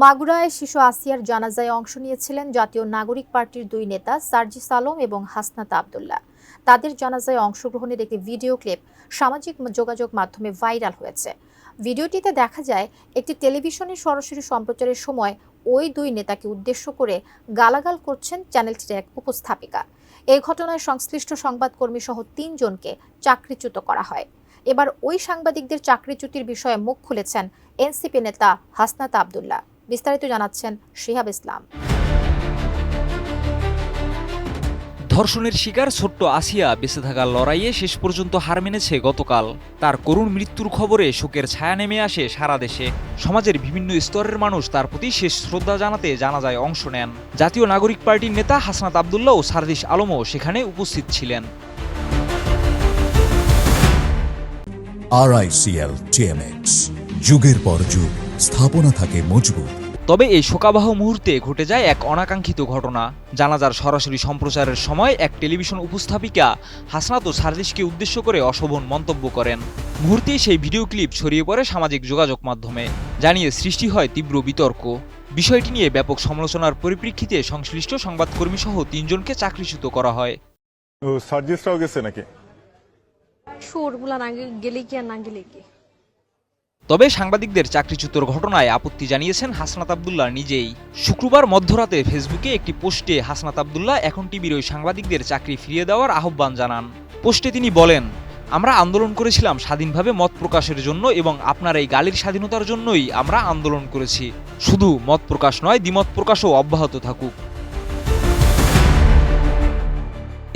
মাগুরায় শিশু আসিয়ার জানাজায় অংশ নিয়েছিলেন জাতীয় নাগরিক পার্টির দুই নেতা সার্জিস আলম এবং হাসনাত আব্দুল্লাহ। তাদের জানাজায় অংশগ্রহণের একটি ভিডিও ক্লিপ সামাজিক যোগাযোগ মাধ্যমে ভাইরাল হয়েছে। ভিডিওটিতে দেখা যায় একটি টেলিভিশনের সরাসরি সম্প্রচারের সময় ওই দুই নেতাকে উদ্দেশ্য করে গালাগাল করছেন চ্যানেলটির এক উপস্থাপিকা। এই ঘটনায় সংশ্লিষ্ট সংবাদকর্মী সহ ৩ জনকে চাকরিচ্যুত করা হয়। এবার ওই সাংবাদিকদের চাকরিচ্যুতির বিষয়ে মুখ খুলেছেন এনসিপি নেতা হাসনাত আব্দুল্লাহ। বিস্তারিত জানাচ্ছেন শিহাব ইসলাম। ধর্ষণের শিকার ছোট্ট আসিয়া বেঁচে থাকার লড়াইয়ে শেষ পর্যন্ত হার মেনেছে গতকাল। তার করুণ মৃত্যুর খবরে শোকের ছায়া নেমে আসে সারা দেশে। সমাজের বিভিন্ন স্তরের মানুষ তার প্রতি শেষ শ্রদ্ধা জানাতে জানাজায় অংশ নেন। জাতীয় নাগরিক পার্টির নেতা হাসনাত আব্দুল্লাহ ও সার্জিস আলমও সেখানে উপস্থিত ছিলেন। RICL TMX, যুগের পর যুগ স্থাপনা থাকে মজবুত। তবে এই শোকাবহ মুহূর্তে ঘটে যায় এক অনাকাঙ্ক্ষিত ঘটনা। জানাজার সরাসরি সম্প্রচারের সময় এক টেলিভিশন উপস্থাপিকা হাসনাত ও সার্জিসকে উদ্দেশ্য করে অশোভন মন্তব্য করেন। মুহূর্তেই সেই ভিডিও ক্লিপ ছড়িয়ে পড়ে সামাজিক যোগাযোগ মাধ্যমে, জানিয়ে সৃষ্টি হয় তীব্র বিতর্ক। বিষয়টি নিয়ে ব্যাপক সমালোচনার পরিপ্রেক্ষিতে সংশ্লিষ্ট সংবাদকর্মী সহ ৩ জনকে চাকরিচ্যুত করা হয়। সার্জিসরাও গেছে নাকি? শোরগুলা না গেলে কি আর না গেলে কি। তবে সাংবাদিকদের চাকরিচ্যুতর ঘটনায় আপত্তি জানিয়েছেন হাসনাত আব্দুল্লাহ নিজেই। শুক্রবার মধ্যরাতে ফেসবুকে একটি পোস্টে হাসনাত আব্দুল্লাহ এখন টিভির ওই সাংবাদিকদের চাকরি ফিরিয়ে দেওয়ার আহ্বান জানান। পোস্টে তিনি বলেন, আমরা আন্দোলন করেছিলাম স্বাধীনভাবে মত প্রকাশের জন্য এবং আপনার এই গালির স্বাধীনতার জন্যই আমরা আন্দোলন করেছি। শুধু মত প্রকাশ নয়, দ্বিমত প্রকাশও অব্যাহত থাকুক।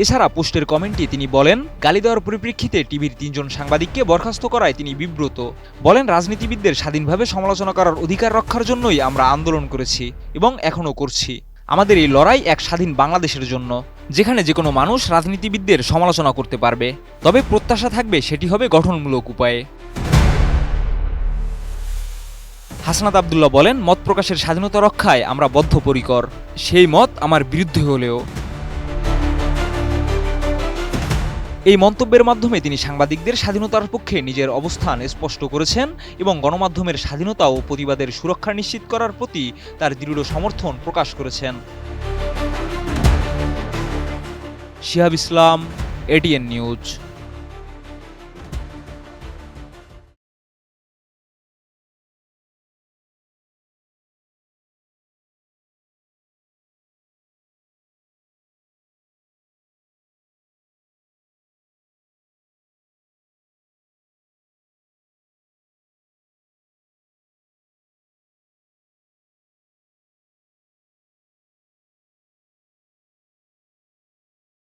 এছাড়া পোস্টের কমেন্টে তিনি বলেন, গালি দেওয়ার পরিপ্রেক্ষিতে টিভির ৩ জন সাংবাদিককে বরখাস্ত করায় তিনি বিব্রত। বলেন, রাজনীতিবিদদের স্বাধীনভাবে সমালোচনা করার অধিকার রক্ষার জন্যই আমরা আন্দোলন করেছি এবং এখনও করছি। আমাদের এই লড়াই এক স্বাধীন বাংলাদেশের জন্য, যেখানে যে কোনো মানুষ রাজনীতিবিদদের সমালোচনা করতে পারবে, তবে প্রত্যাশা থাকবে সেটি হবে গঠনমূলক উপায়ে। হাসনাত আব্দুল্লাহ বলেন, মত প্রকাশের স্বাধীনতা রক্ষায় আমরা বদ্ধপরিকর, সেই মত আমার বিরুদ্ধে হলেও। এই মন্তব্যের মাধ্যমে তিনি সাংবাদিকদের স্বাধীনতার পক্ষে নিজের অবস্থান স্পষ্ট করেছেন এবং গণমাধ্যমের স্বাধীনতা ও প্রতিবাদের সুরক্ষা নিশ্চিত করার প্রতি তার দৃঢ় সমর্থন প্রকাশ করেছেন। শিহাব ইসলাম, ATN নিউজ।